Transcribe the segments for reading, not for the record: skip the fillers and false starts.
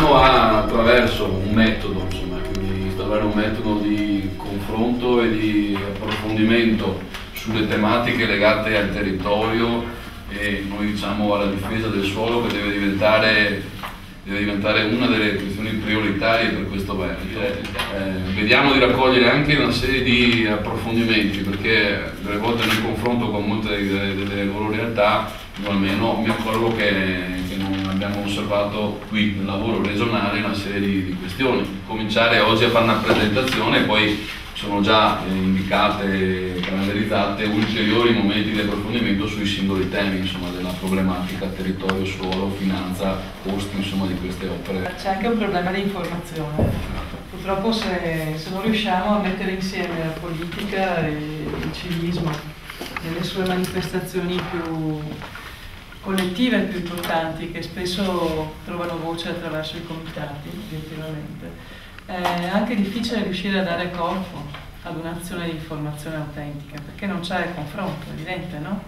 pensiamo attraverso un metodo, insomma, quindi instaurare un metodo di confronto e di approfondimento sulle tematiche legate al territorio e noi diciamo alla difesa del suolo, che deve diventare una delle questioni prioritarie per questo Veneto. Vediamo di raccogliere anche una serie di approfondimenti, perché delle volte nel confronto con molte delle loro realtà, io almeno mi accorgo che non abbiamo osservato qui nel lavoro regionale una serie di questioni. Cominciare oggi a fare una presentazione e poi sono già indicate, calendarizzate ulteriori momenti di approfondimento sui singoli temi, insomma, della problematica territorio, suolo, finanza, costi, insomma, di queste opere. C'è anche un problema di informazione. Purtroppo se non riusciamo a mettere insieme la politica e il civismo nelle sue manifestazioni più collettive e più importanti, che spesso trovano voce attraverso i comitati, obiettivamente, è anche difficile riuscire a dare corpo ad un'azione di informazione autentica, perché non c'è confronto, è evidente, no?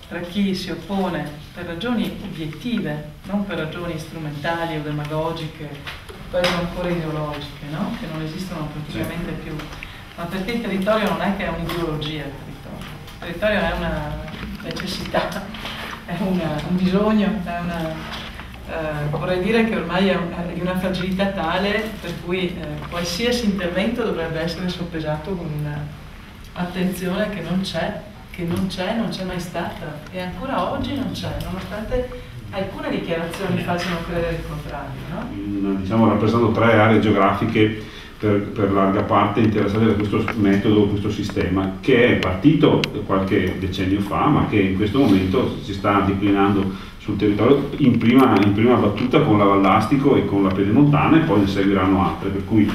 Tra chi si oppone per ragioni obiettive, non per ragioni strumentali o demagogiche, peggio ancora ideologiche, no? Che non esistono praticamente più, ma perché il territorio non è che è un'ideologia, il territorio è una necessità, è un bisogno, è una... vorrei dire che ormai è di una fragilità tale per cui qualsiasi intervento dovrebbe essere soppesato con un'attenzione che non c'è mai stata e ancora oggi non c'è, nonostante alcune dichiarazioni facciano credere il contrario, no? Diciamo, rappresentano 3 aree geografiche per larga parte interessate da questo metodo, questo sistema, che è partito qualche decennio fa, ma che in questo momento si sta declinando sul territorio in prima battuta con la Vallastico e con la Pedemontana, e poi ne seguiranno altre, per cui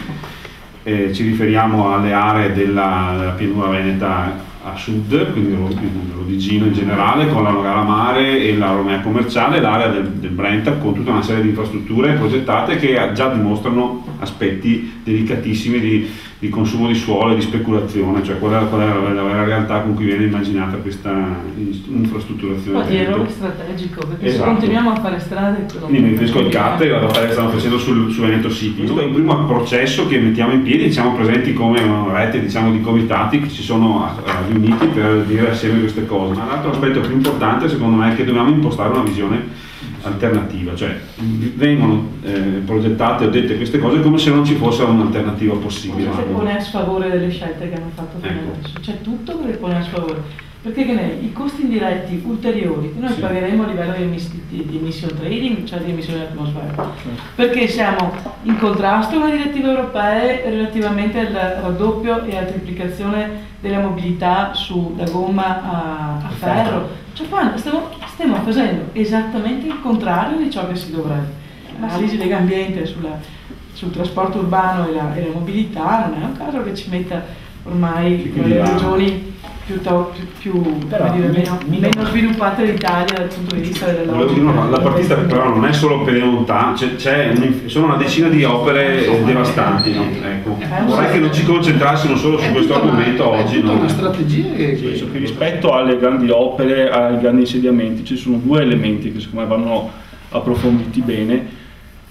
ci riferiamo alle aree della pianura veneta a sud, quindi l'Odigino in generale, con la Nogara Mare e la Romea Commerciale, l'area del Brenta, con tutta una serie di infrastrutture progettate che già dimostrano aspetti delicatissimi di consumo di suolo e di speculazione, cioè qual è la vera realtà con cui viene immaginata questa infrastrutturazione. Poi di errore strategico, perché se continuiamo a fare strade... Quindi mi riferisco al CAT e alla che stanno facendo su Veneto City. Questo è il primo processo che mettiamo in piedi, siamo presenti come una rete, diciamo, di comitati che si sono riuniti per dire assieme queste cose. Ma l'altro aspetto più importante secondo me è che dobbiamo impostare una visione alternativa, cioè vengono progettate o dette queste cose come se non ci fosse un'alternativa possibile. Cosa pone a sfavore delle scelte che hanno fatto fino adesso? C'è tutto che le pone a sfavore. Perché i costi indiretti ulteriori che noi pagheremo a livello di emission trading, cioè di emissione dell'atmosfera, perché siamo in contrasto con le direttive europee relativamente al raddoppio e alla triplicazione della mobilità da gomma a ferro. Cioè qua stiamo facendo esattamente il contrario di ciò che si dovrebbe. L'analisi Legambiente sul trasporto urbano e la mobilità non è un caso che ci metta ormai le regioni meno sviluppate d'Italia dal punto di vista della logica. La partita però non è solo Pedemontana, sono una decina di opere devastanti, no? Ecco. Vorrei che non ci concentrassimo solo su questo argomento oggi. È una strategia che rispetto alle grandi opere, ai grandi insediamenti, ci sono 2 elementi che secondo me vanno approfonditi bene.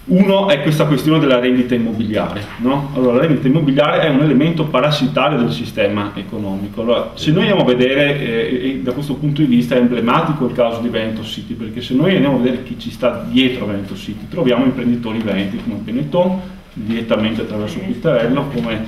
Uno è questa questione della rendita immobiliare, no? Allora, la rendita immobiliare è un elemento parassitario del sistema economico. Allora, se noi andiamo a vedere, e da questo punto di vista è emblematico il caso di Veneto City, perché se noi andiamo a vedere chi ci sta dietro Veneto City, troviamo imprenditori veneti come Benetton, direttamente attraverso Pittarello, come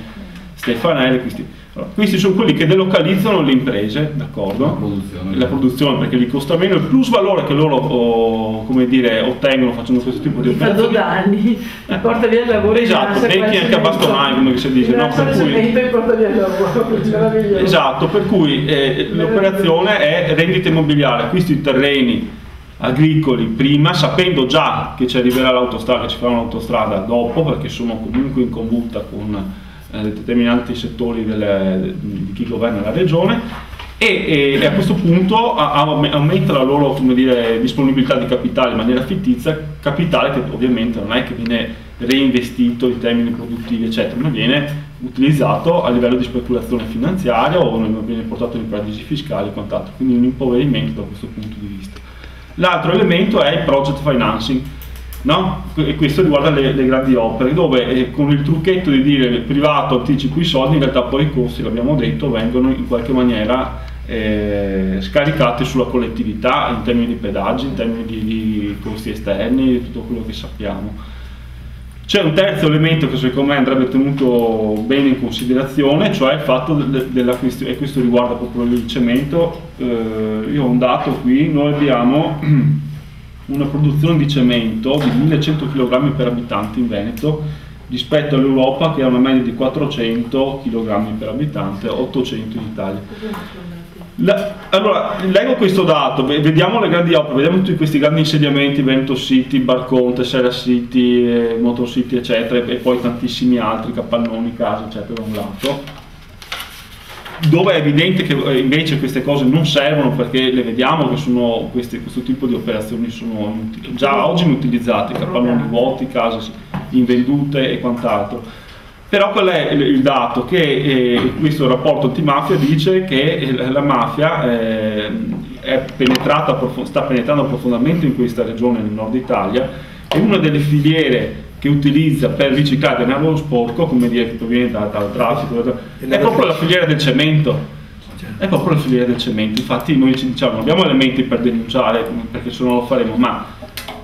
Stefanelli. Questi sono quelli che delocalizzano le imprese, d'accordo? La produzione, perché gli costa meno, il plus valore che loro ottengono facendo questo tipo di operazioni. Perdo danni, porta via il lavoro. Esatto, vecchi anche a bastonai, come si dice, no? Per cui, porta via il lavoro. esatto, per cui l'operazione è rendita immobiliare, acquisti di terreni agricoli prima, sapendo già che ci arriverà l'autostrada, che ci farà un'autostrada dopo, perché sono comunque in combutta con determinati settori di chi governa la regione, e a questo punto aumenta la loro disponibilità di capitale in maniera fittizia, capitale che ovviamente non è che viene reinvestito in termini produttivi eccetera, ma viene utilizzato a livello di speculazione finanziaria o viene portato in paradisi fiscali e quant'altro, quindi un impoverimento da questo punto di vista. L'altro elemento è il project financing, no? E questo riguarda le grandi opere, dove con il trucchetto di dire privato anticipo i soldi, in realtà poi i costi, l'abbiamo detto, vengono in qualche maniera scaricati sulla collettività in termini di pedaggi, in termini di costi esterni, tutto quello che sappiamo. C'è un terzo elemento che secondo me andrebbe tenuto bene in considerazione, cioè il fatto della questione, e questo riguarda proprio il cemento. Io ho un dato qui, noi abbiamo una produzione di cemento di 1100 kg per abitante in Veneto, rispetto all'Europa che ha una media di 400 kg per abitante, 800 in Italia. Allora, leggo questo dato, vediamo le grandi opere, vediamo tutti questi grandi insediamenti, Veneto City, Barcon, Tessera City, Motor City eccetera, e poi tantissimi altri, capannoni, case eccetera da un lato, dove è evidente che invece queste cose non servono, perché le vediamo che sono questo tipo di operazioni sono già oggi inutilizzate, capannoni vuoti, case invendute e quant'altro. Però qual è il dato? Che questo rapporto antimafia dice che la mafia sta penetrando profondamente in questa regione nel nord Italia, e una delle filiere che utilizza per riciclare denaro sporco, come dire, che proviene dal traffico, è proprio la filiera del cemento. È proprio la filiera del cemento. Infatti noi ci diciamo non abbiamo elementi per denunciare, perché se no lo faremo, ma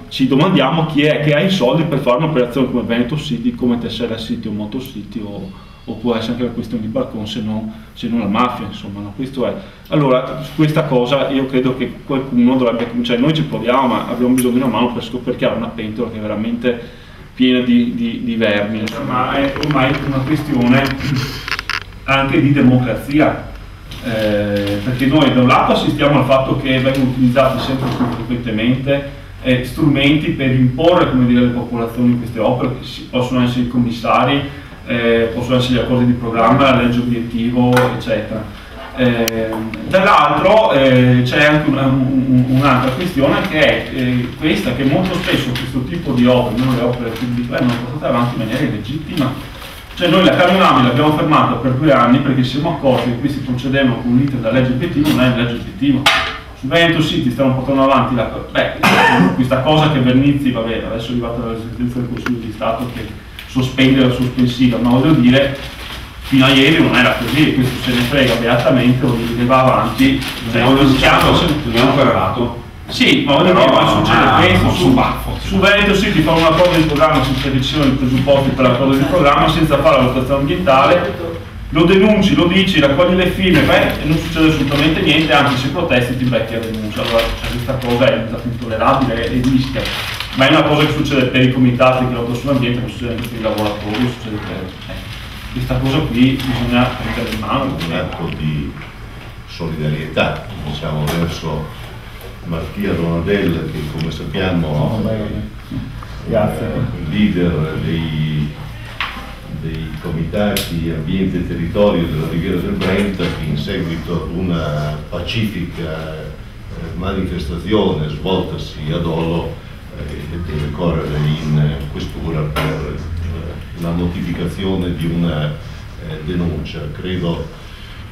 ci domandiamo chi è che ha i soldi per fare un'operazione come Veneto City, come Tessera City o Motor City, o può essere anche la questione di Barcon, se non la mafia, insomma, no? Questo è. Allora, su questa cosa io credo che qualcuno dovrebbe cominciare, noi ci proviamo, ma abbiamo bisogno di una mano per scoperchiare una pentola che è veramente piena di vermi, insomma, è ormai una questione anche di democrazia, perché noi da un lato assistiamo al fatto che vengono utilizzati sempre più frequentemente strumenti per imporre, come dire, alle popolazioni in queste opere, che possono essere i commissari, possono essere gli accordi di programma, la legge obiettivo, eccetera. Dall'altro c'è anche un'altra questione, che è questa, che molto spesso questo tipo di opere, non le opere pubbliche, vengono portate avanti in maniera illegittima. Cioè noi la Canonami l'abbiamo fermata per 2 anni perché ci siamo accorti che questi procedevano con un iter da legge obiettivo, non è una legge obiettivo. Veneto City stanno portando avanti questa cosa che Vernizzi, vabbè, adesso è arrivata la sentenza del Consiglio di Stato che sospende la sospensiva, ma voglio dire, fino a ieri non era così, e questo se ne frega beatamente, voglio dire che va avanti, abbiamo ferrato. Sì, ma voglio dire, poi succede questo, su Veneto City fa un accordo di programma senza che ci siano i presupposti per l'accordo di programma, senza fare la valutazione ambientale, lo denunci, lo dici, raccogli le firme, e non succede assolutamente niente, anzi se protesti ti becchi a denuncia. Allora questa cosa è intollerabile e rischia, ma è una cosa che succede per i comitati che lottano sull'ambiente, ma succede anche per i lavoratori, succede per questa cosa qui, bisogna prendere in mano. Un atto di solidarietà, diciamo, verso Mattia Donadella, che come sappiamo è il leader dei comitati ambiente e territorio della Riviera del Brenta, che in seguito ad una pacifica manifestazione svoltasi ad Olo deve correre in questura per la notificazione di una denuncia. Credo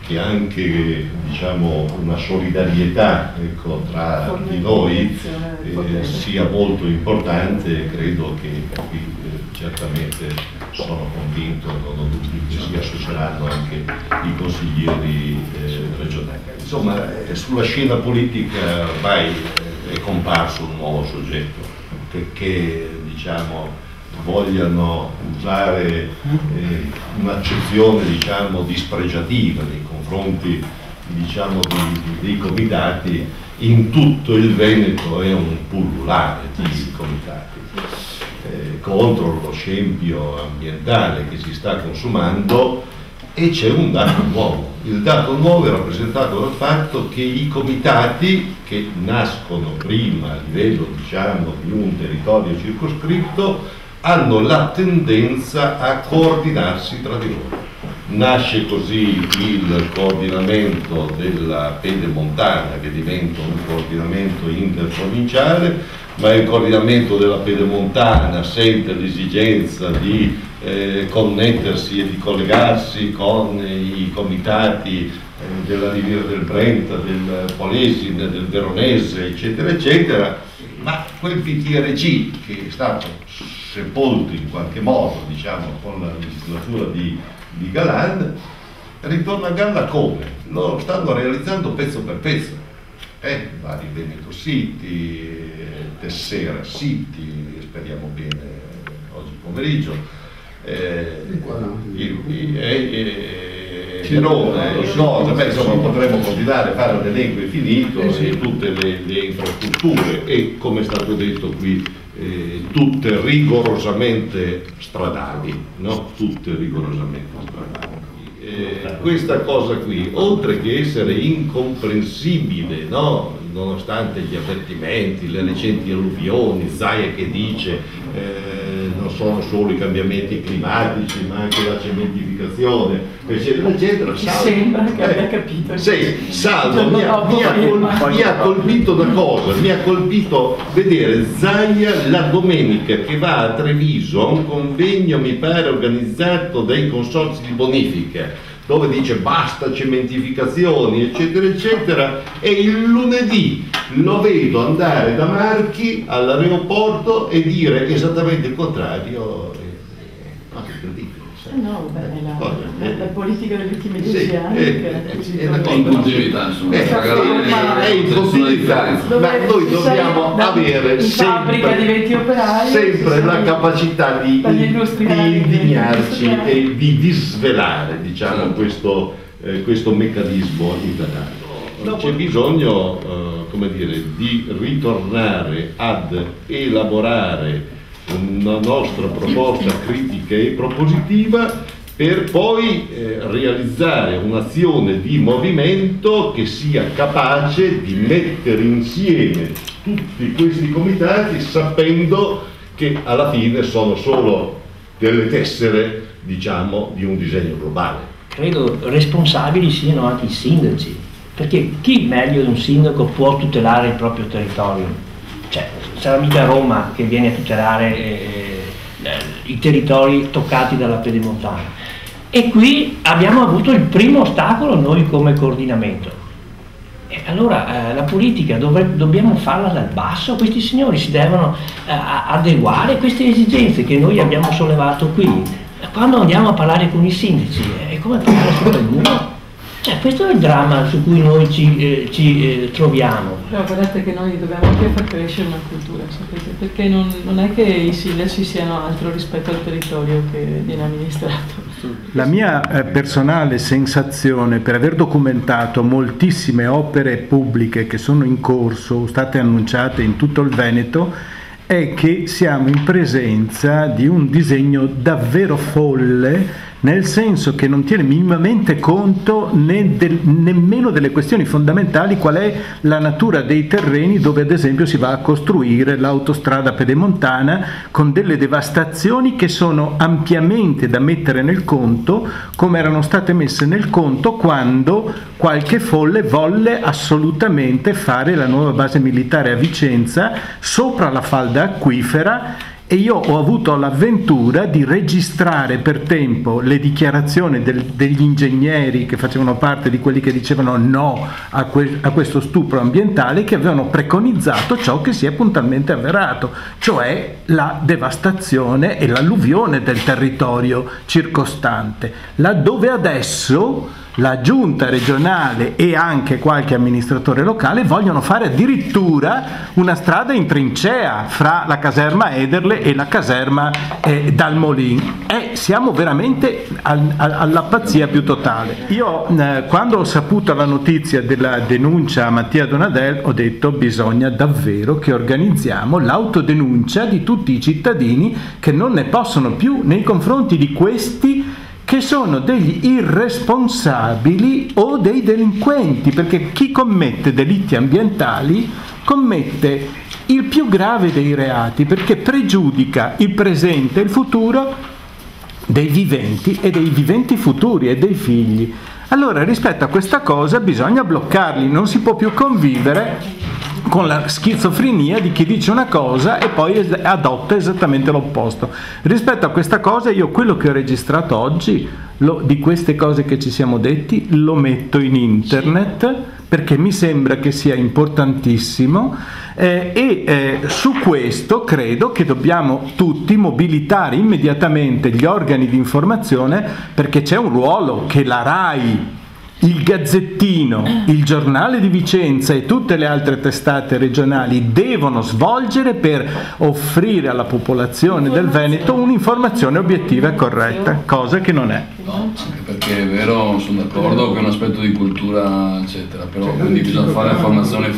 che anche, diciamo, una solidarietà, ecco, tra di noi sia molto importante, e credo che qui certamente sono convinto, non ho dubbi che si associeranno anche i consiglieri regionali. Insomma, sulla scena politica ormai è comparso un nuovo soggetto che diciamo vogliano usare un'accezione, diciamo, dispregiativa nei confronti, diciamo, dei comitati. In tutto il Veneto è un pullulare di comitati contro lo scempio ambientale che si sta consumando, e c'è un dato nuovo. Il dato nuovo è rappresentato dal fatto che i comitati, che nascono prima a livello, diciamo, di un territorio circoscritto, hanno la tendenza a coordinarsi tra di loro. Nasce così il coordinamento della Pedemontana, che diventa un coordinamento interprovinciale, ma il coordinamento della Pedemontana sente l'esigenza di connettersi e di collegarsi con i comitati della Riviera del Brenta, del Polesine, del Veronese, eccetera, eccetera, ma quel PTRG che è stato sepolto in qualche modo, diciamo, con la legislatura di Galan, ritorna a galla come? Lo stanno realizzando pezzo per pezzo, vari Veneto City, Tessera City, speriamo bene oggi pomeriggio, Verona, insomma potremmo continuare a fare un elenco infinito di tutte le infrastrutture e, come è stato detto qui, tutte rigorosamente stradali, no? Tutte rigorosamente stradali. Questa cosa qui, oltre che essere incomprensibile, no? Nonostante gli avvertimenti, le recenti alluvioni, Zaia che dice non sono solo i cambiamenti climatici ma anche la cementificazione, eccetera eccetera, sembra che abbia capito. Salvo mi ha colpito da cosa? Mi ha colpito vedere Zaia la domenica che va a Treviso a un convegno, mi pare organizzato dai consorzi di bonifica, dove dice basta cementificazioni eccetera eccetera, e il lunedì lo vedo andare da Marchi all'aeroporto e dire esattamente il contrario. No, beh, la politica degli ultimi 10 anni è in continuità, insomma, è in continuità, ma noi dobbiamo avere sempre la capacità di indignarci e di disvelare, diciamo, questo meccanismo italiano. C'è bisogno, come dire, di ritornare ad elaborare una nostra proposta critica e propositiva per poi realizzare un'azione di movimento che sia capace di mettere insieme tutti questi comitati, sapendo che alla fine sono solo delle tessere, diciamo, di un disegno globale. Credo responsabili siano anche i sindaci, perché chi meglio di un sindaco può tutelare il proprio territorio? Cioè, sarà mica Roma che viene a tutelare i territori toccati dalla pedemontana. E qui abbiamo avuto il primo ostacolo noi come coordinamento. E allora la politica dobbiamo farla dal basso, questi signori si devono adeguare a queste esigenze che noi abbiamo sollevato qui. Quando andiamo a parlare con i sindaci è come parlare sopra il muro. Questo è il dramma su cui noi ci troviamo. Però guardate che noi dobbiamo anche far crescere una cultura, sapete? Perché non è che i sindaci siano altro rispetto al territorio che viene amministrato. La mia personale sensazione, per aver documentato moltissime opere pubbliche che sono in corso, state annunciate in tutto il Veneto, è che siamo in presenza di un disegno davvero folle, nel senso che non tiene minimamente conto nemmeno delle questioni fondamentali, qual è la natura dei terreni dove ad esempio si va a costruire l'autostrada pedemontana, con delle devastazioni che sono ampiamente da mettere nel conto, come erano state messe nel conto quando qualche folle volle assolutamente fare la nuova base militare a Vicenza sopra la falda acquifera. E io ho avuto l'avventura di registrare per tempo le dichiarazioni degli ingegneri che facevano parte di quelli che dicevano no a questo stupro ambientale, che avevano preconizzato ciò che si è puntualmente avverato, cioè la devastazione e l'alluvione del territorio circostante, laddove adesso la giunta regionale e anche qualche amministratore locale vogliono fare addirittura una strada in trincea fra la caserma Ederle e la caserma Dalmolin. Siamo veramente alla pazzia più totale. Io quando ho saputo la notizia della denuncia a Mattia Donadel ho detto bisogna davvero che organizziamo l'autodenuncia di tutti i cittadini che non ne possono più nei confronti di questi che sono degli irresponsabili o dei delinquenti, perché chi commette delitti ambientali commette il più grave dei reati, perché pregiudica il presente e il futuro dei viventi e dei viventi futuri e dei figli. Allora rispetto a questa cosa bisogna bloccarli, non si può più convivere con la schizofrenia di chi dice una cosa e poi adotta esattamente l'opposto. Rispetto a questa cosa io quello che ho registrato oggi, di queste cose che ci siamo detti, lo metto in internet perché mi sembra che sia importantissimo e su questo credo che dobbiamo tutti mobilitare immediatamente gli organi di informazione, perché c'è un ruolo che la RAI, il Gazzettino, il Giornale di Vicenza e tutte le altre testate regionali devono svolgere per offrire alla popolazione del Veneto un'informazione obiettiva e corretta, cosa che non è. No, anche perché è vero, sono d'accordo che è un aspetto di cultura, eccetera, però quindi bisogna fare informazione,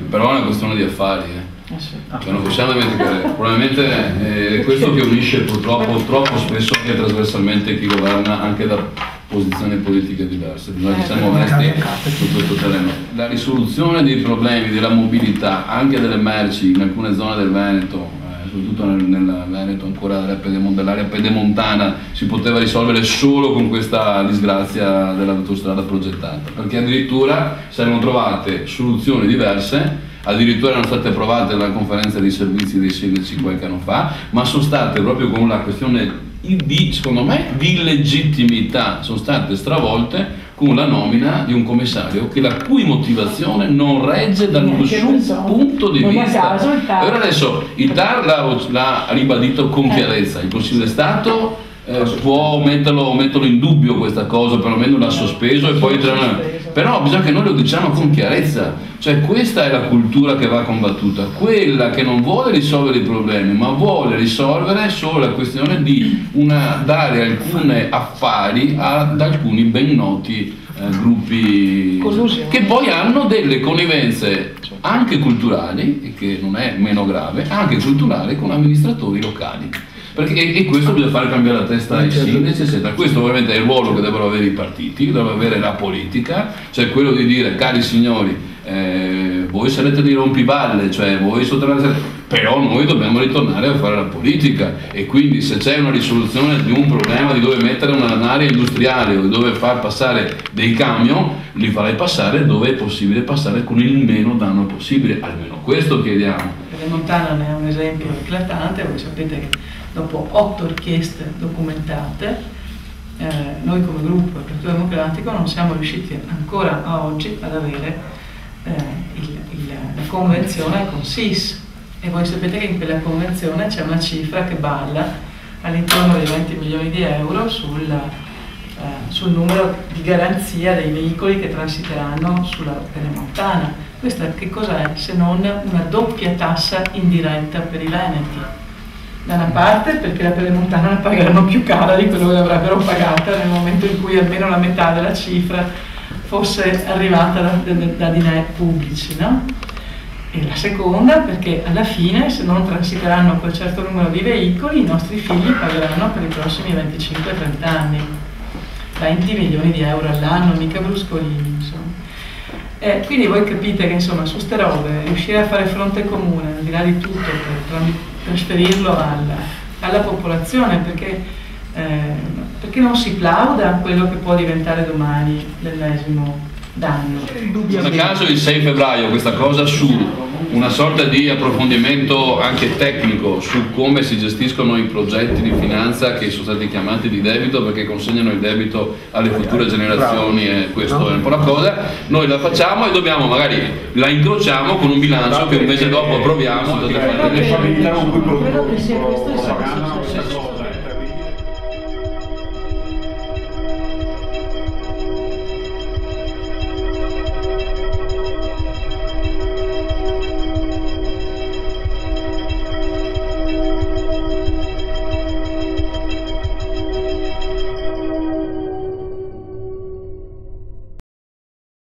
però è una questione di affari. Cioè, non possiamo dimenticare, probabilmente è questo che unisce purtroppo troppo spesso anche trasversalmente chi governa, anche da posizioni politiche diverse. Bisogna essere onesti su questo terreno. La risoluzione dei problemi della mobilità, anche delle merci in alcune zone del Veneto, soprattutto nel Veneto ancora dell'area pedemontana, si poteva risolvere solo con questa disgrazia dell'autostrada progettata, perché addirittura si erano trovate soluzioni diverse, addirittura erano state approvate dalla conferenza dei servizi dei sindaci qualche anno fa, ma sono state proprio con la questione secondo me di legittimità, sono state stravolte con la nomina di un commissario la cui motivazione non regge da nessun punto di vista. E ora adesso il TAR l'ha ribadito con chiarezza, il Consiglio di Stato può metterlo in dubbio questa cosa, perlomeno l'ha sospeso e poi però bisogna che noi lo diciamo con chiarezza, cioè questa è la cultura che va combattuta, quella che non vuole risolvere i problemi ma vuole risolvere solo la questione di dare alcuni affari ad alcuni ben noti gruppi che poi hanno delle connivenze anche culturali, e che non è meno grave, anche culturali con amministratori locali. E questo bisogna fare cambiare la testa ai sindaci, eccetera. Questo ovviamente è il ruolo che devono avere i partiti, che deve avere la politica, cioè quello di dire, cari signori, voi sarete dei rompiballe, cioè voi però noi dobbiamo ritornare a fare la politica, e quindi se c'è una risoluzione di un problema di dove mettere un'area industriale o dove far passare dei camion, li farai passare dove è possibile passare con il meno danno possibile, almeno questo chiediamo. Pedemontana ne è un esempio eclatante. Voi sapete che dopo 8 richieste documentate, noi come gruppo del Partito Democratico non siamo riusciti ancora a oggi ad avere la convenzione con SIS, e voi sapete che in quella convenzione c'è una cifra che balla all'intorno dei 20 milioni di euro sul numero di garanzia dei veicoli che transiteranno sulla Pedemontana. Questa che cos'è se non una doppia tassa indiretta per i veneti? Da una parte perché la Pedemontana la pagheranno più cara di quello che l'avrebbero pagata nel momento in cui almeno la metà della cifra fosse arrivata da dinari pubblici, no? E la seconda perché alla fine, se non transiteranno quel certo numero di veicoli, i nostri figli pagheranno per i prossimi 25-30 anni 20 milioni di euro all'anno, mica bruscolini, insomma. Quindi voi capite che insomma su ste robe riuscire a fare fronte comune, al di là di tutto, per trasferirlo alla popolazione, perché non si plauda a quello che può diventare domani l'ennesimo danno. Non a caso il 6 febbraio questa cosa su una sorta di approfondimento anche tecnico su come si gestiscono i progetti di finanza che sono stati chiamati di debito, perché consegnano il debito alle future generazioni, e questo è un po' la cosa. Noi la facciamo e dobbiamo, magari la incrociamo con un bilancio che un mese dopo approviamo. Credo che sia questo il senso.